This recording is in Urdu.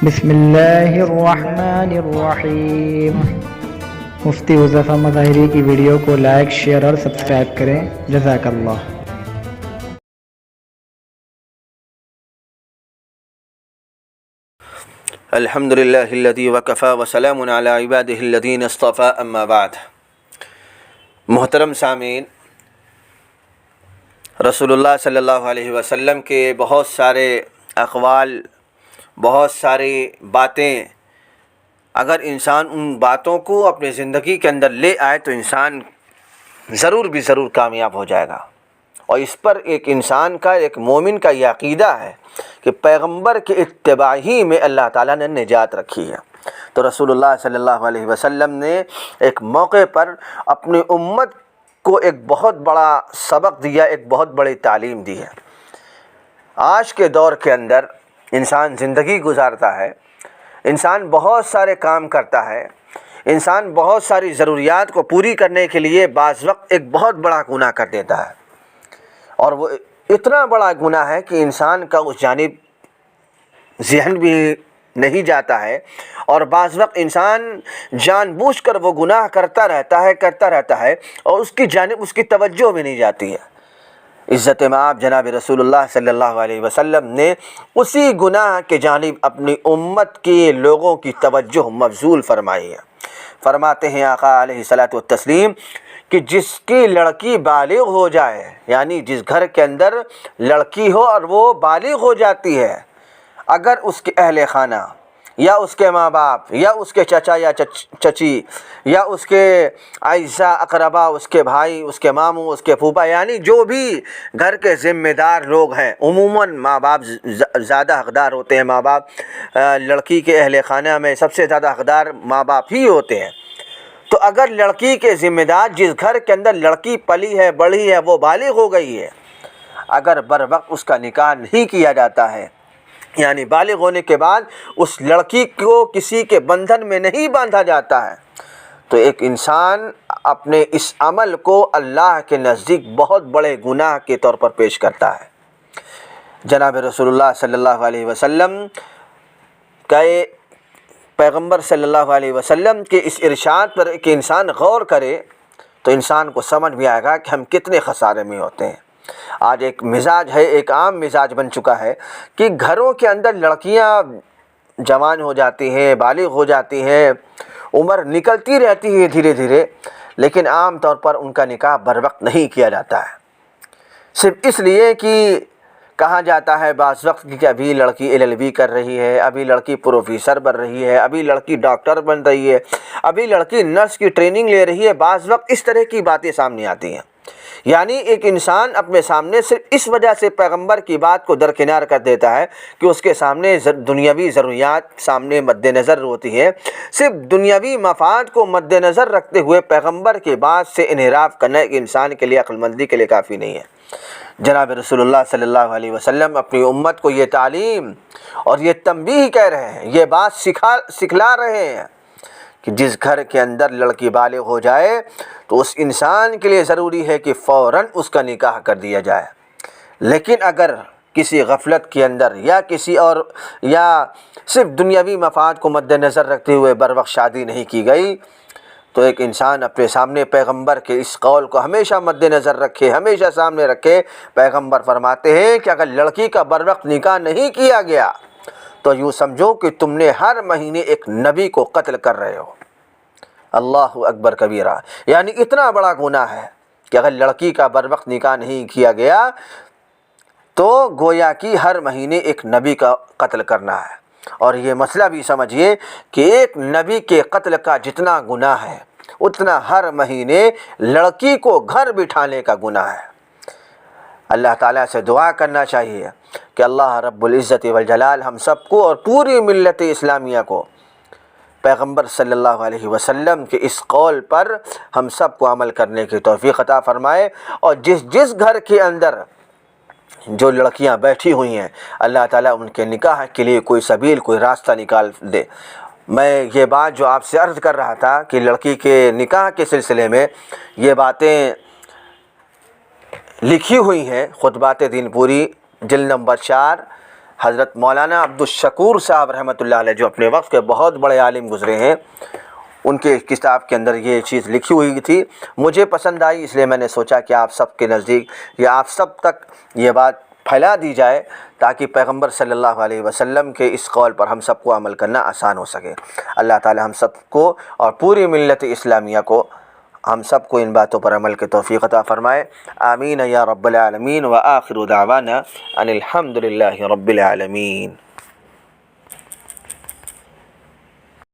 بسم اللہ الرحمن الرحیم۔ مفتی حذیفہ مظاہری کی ویڈیو کو لائک، شیئر اور سبسکرائب کریں۔ جزاک اللہ۔ الحمد للہ الذی وکفی وسلام علی عبادہ الذین اصطفی اما بعد۔ محترم سامعین، رسول اللہ صلی اللہ علیہ وسلم کے بہت سارے اقوال، بہت ساری باتیں، اگر انسان ان باتوں کو اپنی زندگی کے اندر لے آئے تو انسان ضرور کامیاب ہو جائے گا۔ اور اس پر ایک انسان کا، ایک مومن کا یہ عقیدہ ہے کہ پیغمبر کے اتباع ہی میں اللہ تعالیٰ نے نجات رکھی ہے۔ تو رسول اللہ صلی اللہ علیہ وسلم نے ایک موقع پر اپنی امت کو ایک بہت بڑا سبق دیا، ایک بہت بڑی تعلیم دی ہے۔ آج کے دور کے اندر انسان زندگی گزارتا ہے، انسان بہت سارے کام کرتا ہے، انسان بہت ساری ضروریات کو پوری کرنے کے لیے بعض وقت ایک بہت بڑا گناہ کر دیتا ہے، اور وہ اتنا بڑا گناہ ہے کہ انسان کا اس جانب ذہن بھی نہیں جاتا ہے، اور بعض وقت انسان جان بوجھ کر وہ گناہ کرتا رہتا ہے اور اس کی جانب اس کی توجہ بھی نہیں جاتی ہے۔ عزت مآب جناب رسول اللہ صلی اللہ علیہ وسلم نے اسی گناہ کے جانب اپنی امت کے لوگوں کی توجہ مبذول فرمائی ہے۔ فرماتے ہیں آقا علیہ الصلوۃ والتسلیم کہ جس کی لڑکی بالغ ہو جائے، یعنی جس گھر کے اندر لڑکی ہو اور وہ بالغ ہو جاتی ہے، اگر اس کے اہل خانہ یا اس کے ماں باپ یا اس کے چچا یا چچی یا اس کے اعزاء اقربا، اس کے بھائی، اس کے ماموں، اس کے پھوپھا، یعنی جو بھی گھر کے ذمہ دار لوگ ہیں، عموماً ماں باپ زیادہ حقدار ہوتے ہیں۔ ماں باپ، لڑکی کے اہل خانہ میں سب سے زیادہ حقدار ماں باپ ہی ہوتے ہیں۔ تو اگر لڑکی کے ذمہ دار، جس گھر کے اندر لڑکی پلی ہے، بڑھی ہے، وہ بالغ ہو گئی ہے، اگر بر وقت اس کا نکاح نہیں کیا جاتا ہے، یعنی بالغ ہونے کے بعد اس لڑکی کو کسی کے بندھن میں نہیں باندھا جاتا ہے، تو ایک انسان اپنے اس عمل کو اللہ کے نزدیک بہت بڑے گناہ کے طور پر پیش کرتا ہے۔ جناب رسول اللہ صلی اللہ علیہ وسلم کا پیغمبر صلی اللہ علیہ وسلم کے اس ارشاد پر کہ انسان غور کرے تو انسان کو سمجھ بھی آئے گا کہ ہم کتنے خسارے میں ہوتے ہیں۔ آج ایک مزاج ہے، ایک عام مزاج بن چکا ہے کہ گھروں کے اندر لڑکیاں جوان ہو جاتی ہیں، بالغ ہو جاتی ہیں، عمر نکلتی رہتی ہے دھیرے دھیرے، لیکن عام طور پر ان کا نکاح بر وقت نہیں کیا جاتا ہے، صرف اس لیے کہ کہا جاتا ہے بعض وقت کہ ابھی لڑکی LLB کر رہی ہے، ابھی لڑکی پروفیسر بن رہی ہے، ابھی لڑکی ڈاکٹر بن رہی ہے، ابھی لڑکی نرس کی ٹریننگ لے رہی ہے۔ بعض وقت اس طرح کی باتیں سامنے آتی ہیں، یعنی ایک انسان اپنے سامنے صرف اس وجہ سے پیغمبر کی بات کو درکنار کر دیتا ہے کہ اس کے سامنے دنیاوی ضروریات سامنے مد نظر ہوتی ہے، صرف دنیاوی مفاد کو مد نظر رکھتے ہوئے پیغمبر کی بات سے انحراف کرنا ایک انسان کے لیے، عقل مندی کے لیے کافی نہیں ہے۔ جناب رسول اللہ صلی اللہ علیہ وسلم اپنی امت کو یہ تعلیم اور یہ تنبیہ کہہ رہے ہیں، یہ بات سکھلا رہے ہیں کہ جس گھر کے اندر لڑکی بالغ ہو جائے تو اس انسان کے لیے ضروری ہے کہ فوراً اس کا نکاح کر دیا جائے، لیکن اگر کسی غفلت کے اندر یا کسی اور یا صرف دنیاوی مفاد کو مد نظر رکھتے ہوئے بر وقت شادی نہیں کی گئی تو ایک انسان اپنے سامنے پیغمبر کے اس قول کو ہمیشہ مد نظر رکھے، ہمیشہ سامنے رکھے۔ پیغمبر فرماتے ہیں کہ اگر لڑکی کا بر وقت نکاح نہیں کیا گیا تو یوں سمجھو کہ تم نے ہر مہینے ایک نبی کو قتل کر رہے ہو۔ اللہ اکبر کبیرہ، یعنی اتنا بڑا گناہ ہے کہ اگر لڑکی کا بر وقت نکاح نہیں کیا گیا تو گویا کہ ہر مہینے ایک نبی کا قتل کرنا ہے۔ اور یہ مسئلہ بھی سمجھیے کہ ایک نبی کے قتل کا جتنا گناہ ہے اتنا ہر مہینے لڑکی کو گھر بٹھانے کا گناہ ہے۔ اللہ تعالیٰ سے دعا کرنا چاہیے کہ اللہ رب العزت والجلال ہم سب کو اور پوری ملت اسلامیہ کو پیغمبر صلی اللہ علیہ وسلم کے اس قول پر ہم سب کو عمل کرنے کی توفیق عطا فرمائے، اور جس گھر کے اندر جو لڑکیاں بیٹھی ہوئی ہیں اللہ تعالیٰ ان کے نکاح کے لیے کوئی سبیل، کوئی راستہ نکال دے۔ میں یہ بات جو آپ سے عرض کر رہا تھا کہ لڑکی کے نکاح کے سلسلے میں یہ باتیں لکھی ہوئی ہیں، خطبات دین پوری جلد نمبر 4 حضرت مولانا عبدالشکور صاحب رحمۃ اللہ علیہ جو اپنے وقت کے بہت بڑے عالم گزرے ہیں، ان کے کتاب کے اندر یہ چیز لکھی ہوئی تھی، مجھے پسند آئی، اس لیے میں نے سوچا کہ آپ سب کے نزدیک یا آپ سب تک یہ بات پھیلا دی جائے تاکہ پیغمبر صلی اللہ علیہ وسلم کے اس قول پر ہم سب کو عمل کرنا آسان ہو سکے۔ اللہ تعالی ہم سب کو اور پوری ملت اسلامیہ کو، ہم سب کو ان باتوں پر عمل کی توفیق عطا فرمائے، آمین یا رب العالمین۔ وآخر دعوانا ان الحمد للہ رب العالمین۔